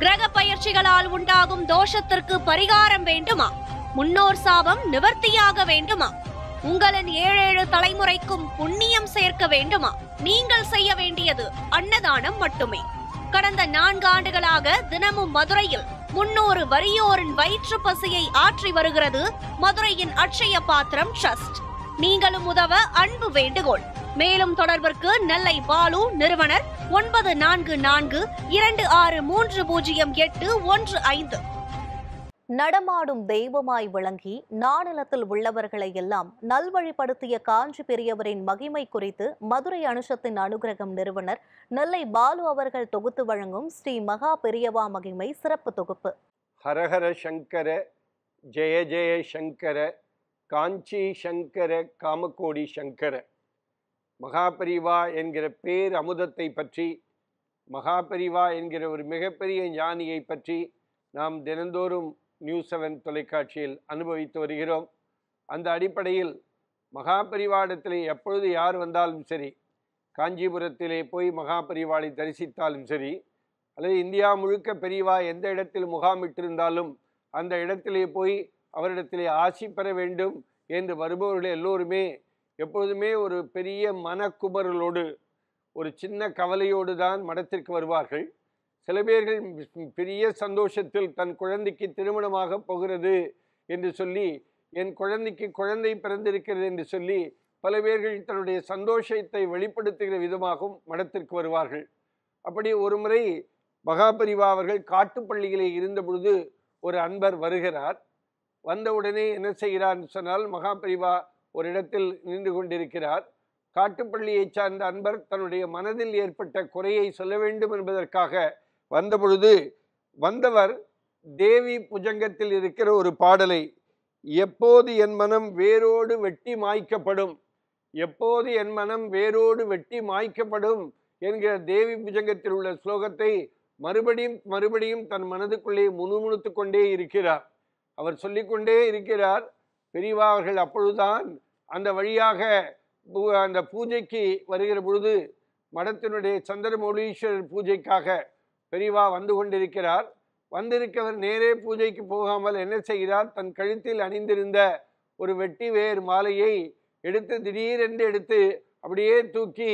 கிரக பயிற்சிகளால் உண்டாகும் தோஷத்திற்கு பரிகாரம் வேண்டுமா? முன்னோர் சாபம் நிவர்த்தியாக வேண்டுமா? உங்களின் 7 தலைமுறைக்கும் புண்ணியம் சேர்க்க வேண்டுமா? நீங்கள் செய்ய வேண்டியது அன்னதானம் மட்டுமே. கடந்த 4 ஆண்டுகளாக தினமும் மதுரையில் 300 வறியோரின் வயிற்று பசியை ஆற்றி வருகிறது மதுரையின் அட்சய பாத்திரம் ட்ரஸ்ட். நீங்களும் உதவ அன்பு வேண்டுகோள். மேலும் தொடர்பிற்கு நெல்லை பாலு, நிறுவனர் 9442630815. நடமாடும் தெய்வமாய் விளங்கி நானிலத்தில் உள்ளவர்களை எல்லாம் நல்வழிப்படுத்திய காஞ்சி பெரியவரின் மகிமை குறித்து மதுரை அனுஷத்தின் அனுகிரகம் நிறுவனர் நெல்லை பாலு அவர்கள் தொகுத்து வழங்கும் ஸ்ரீ மகா பெரியவா மகிமை சிறப்பு தொகுப்பு. ஹரஹர சங்கர, ஜெய ஜெய சங்கர, காஞ்சி சங்கர, காமகோடி சங்கர. மகாபெரிவா என்கிற பேர் அமுதத்தை பற்றி, மகாபெரிவா என்கிற ஒரு மிகப்பெரிய ஞானியை பற்றி நாம் தினந்தோறும் நியூஸ் 7 தொலைக்காட்சியில் அனுபவித்து வருகிறோம். அந்த அடிப்படையில் மகாபெரிவாடத்திலே எப்பொழுது யார் வந்தாலும் சரி, காஞ்சிபுரத்திலே போய் மகாபெரிவாளை தரிசித்தாலும் சரி, அல்லது இந்தியா முழுக்க பெரியவா எந்த இடத்தில் முகாமிட்டிருந்தாலும் அந்த இடத்திலே போய் அவரிடத்திலே ஆசி பெற வேண்டும் என்று வருபவர்கள் எல்லோருமே எப்பொழுதுமே ஒரு பெரிய மனக்குமரலோடு, ஒரு சின்ன கவலையோடு தான் மடத்திற்கு வருவார்கள். சில பேர்கள் பெரிய சந்தோஷத்தில் தன் குழந்தைக்கு திருமணமாக போகிறது என்று சொல்லி, என் குழந்தைக்கு குழந்தை பிறந்திருக்கிறது என்று சொல்லி பல பேர்கள் தன்னுடைய சந்தோஷத்தை வெளிப்படுத்துகிற விதமாகவும் மடத்திற்கு வருவார்கள். அப்படி ஒரு முறை மகாபெரிவா அவர்கள் காட்டுப்பள்ளியிலே இருந்த பொழுது ஒரு அன்பர் வருகிறார். வந்தவுடனே என்ன செய்கிறார்னு சொன்னால், மகாபெரிவா ஒரு இடத்தில் நின்று கொண்டிருக்கிறார். காட்டுப்பள்ளியை சார்ந்த அன்பர் தன்னுடைய மனதில் ஏற்பட்ட குறையை சொல்ல வேண்டும் என்பதற்காக வந்தபொழுது வந்தவர் தேவி புஜங்கத்தில் இருக்கிற ஒரு பாடலை, எப்போது என் மனம் வேரோடு வெட்டி மாய்க்கப்படும், எப்போது என் மனம் வேரோடு வெட்டி மாய்க்கப்படும் என்கிற தேவி புஜங்கத்தில் உள்ள ஸ்லோகத்தை மறுபடியும் மறுபடியும் தன் மனதுக்குள்ளே முணுமுணுத்து கொண்டே இருக்கிறார். அவர் சொல்லிக்கொண்டே இருக்கிறார். பெரியவா அவர்கள் அப்பொழுதுதான் அந்த வழியாக அந்த பூஜைக்கு வருகிற பொழுது, மடத்தினுடைய சந்திரமௌலீஸ்வரர் பூஜைக்காக பெரியவா வந்து கொண்டிருக்கிறார். வந்திருக்கவர் நேரே பூஜைக்கு போகாமல் என்ன செய்கிறார், தன் கழுத்தில் அணிந்திருந்த ஒரு வெட்டி வேர் மாலையை எடுத்து திடீரென்று எடுத்து அப்படியே தூக்கி,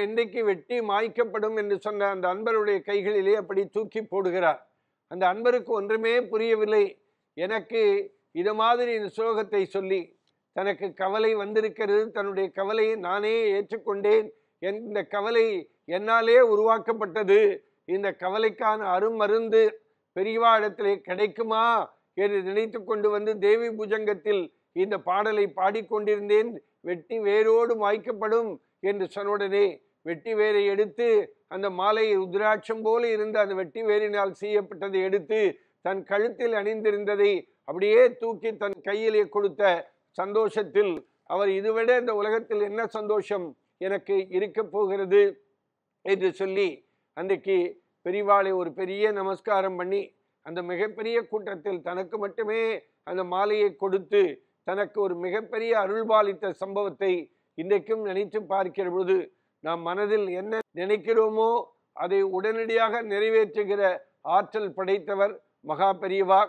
என்றைக்கு வெட்டி மாய்க்கப்படும் என்று சொன்ன அந்த அன்பருடைய கைகளிலே அப்படி தூக்கி போடுகிறார். அந்த அன்பருக்கு ஒன்றுமே புரியவில்லை. எனக்கு இது மாதிரி இந்த ஸ்லோகத்தை சொல்லி தனக்கு கவலை வந்திருக்கிறது, தன்னுடைய கவலையை நானே ஏற்றுக்கொண்டேன், இந்த கவலை என்னாலே உருவாக்கப்பட்டது, இந்த கவலைக்கான அருமருந்து பெரியவா இடத்திலே கிடைக்குமா என்று நினைத்து கொண்டு வந்து தேவி புஜங்கத்தில் இந்த பாடலை பாடிக்கொண்டிருந்தேன். வெட்டி வேரோடு மாய்க்கப்படும் என்று சொன்னுடனே வெட்டி வேரை எடுத்து, அந்த மாலையை ருத்ராட்சம் போல இருந்த அந்த வெட்டி வேரினால் செய்யப்பட்டதை எடுத்து தன் கழுத்தில் அணிந்திருந்ததை அப்படியே தூக்கி தன் கையிலே கொடுத்த சந்தோஷத்தில் அவர், இதுவிட இந்த உலகத்தில் என்ன சந்தோஷம் எனக்கு இருக்க போகிறது என்று சொல்லி அன்றைக்கு பெரியவாளை ஒரு பெரிய நமஸ்காரம் பண்ணி அந்த மிகப்பெரிய கூட்டத்தில் தனக்கு மட்டுமே அந்த மாலையை கொடுத்து தனக்கு ஒரு மிகப்பெரிய அருள்பாலித்த சம்பவத்தை இன்றைக்கும் நினைத்து பார்க்கிற பொழுது, நாம் மனதில் என்ன நினைக்கிறோமோ அதை உடனடியாக நிறைவேற்றுகிற ஆற்றல் படைத்தவர் மகா பெரியவா.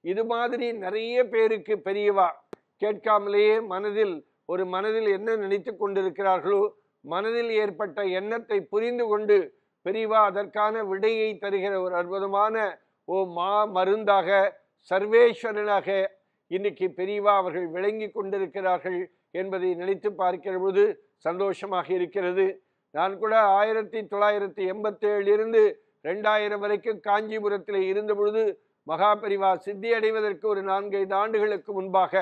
இது மாதிரி நிறைய பேருக்கு பெரியவா கேட்காமலேயே மனதில் என்ன நினைத்து கொண்டிருக்கிறார்களோ, மனதில் ஏற்பட்ட எண்ணத்தை புரிந்து கொண்டு பெரியவா அதற்கான விடையை தருகிற ஒரு அற்புதமான மருந்தாக, சர்வேஸ்வரனாக இன்னைக்கு பெரியவா அவர்கள் விளங்கி கொண்டிருக்கிறார்கள் என்பதை நினைத்து பார்க்கிற பொழுது சந்தோஷமாக இருக்கிறது. நான் கூட 1987 இருந்து 2000 வரைக்கும் காஞ்சிபுரத்தில் இருந்த பொழுது மகாபெரிவா சித்தி அடைவதற்கு ஒரு 4-5 ஆண்டுகளுக்கு முன்பாக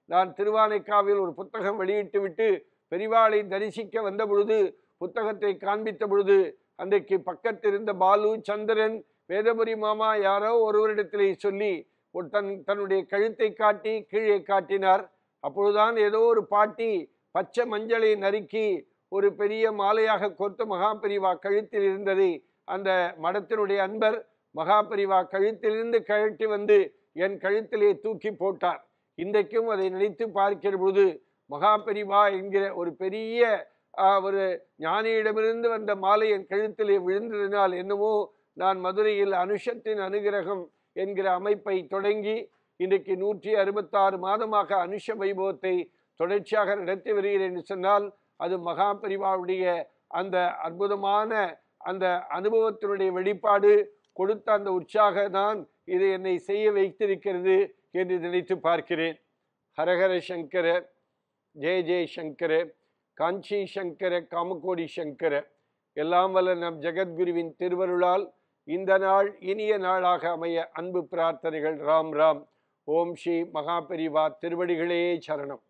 நான் திருவானைக்காவில் ஒரு புத்தகம் வெளியிட்டு விட்டு பெரிவாளை தரிசிக்க வந்த பொழுது புத்தகத்தை காண்பித்த பொழுது அன்றைக்கு பக்கத்திருந்த பாலு, சந்திரன், வேதபுரி மாமா யாரோ ஒருவரிடத்திலே சொல்லி தன்னுடைய கழுத்தை காட்டி கீழே காட்டினார். அப்பொழுதுதான் ஏதோ ஒரு பாட்டி பச்சை மஞ்சளை நறுக்கி ஒரு பெரிய மாலையாக கோர்த்து மகாபெரிவா கழுத்தில் இருந்ததை அந்த மடத்தினுடைய அன்பர் மகாபெரிவா கழுத்திலிருந்து கழட்டி வந்து என் கழுத்திலே தூக்கி போட்டார். இன்றைக்கும் அதை நினைத்து பார்க்கிற பொழுது மகாபெரிவா என்கிற ஒரு பெரிய ஒரு ஞானியிடமிருந்து வந்த மாலை என் கழுத்திலே விழுந்ததினால் என்னவோ நான் மதுரையில் அனுஷத்தின் அனுகிரகம் என்கிற அமைப்பை தொடங்கி இன்றைக்கு 166 மாதமாக அனுஷ வைபவத்தை தொடர்ச்சியாக நடத்தி வருகிறேன் என்று சொன்னால் அது மகாபரிவாவுடைய அந்த அற்புதமான அந்த அனுபவத்தினுடைய வெளிப்பாடு, கொடுத்த அந்த உற்சாகம் தான் இது என்னை செய்ய வைத்திருக்கிறது என்று நினைத்து பார்க்கிறேன். ஹரஹர சங்கர, ஜெய ஜெய சங்கர, காஞ்சி சங்கர, காமகோடி சங்கர. எல்லாம் வல்ல நம் ஜெகத்குருவின் திருவருளால் இந்த நாள் இனிய நாளாக அமைய அன்பு பிரார்த்தனைகள். ராம் ராம். ஓம் ஸ்ரீ மகாபரிவா திருவடிகளே சரணம்.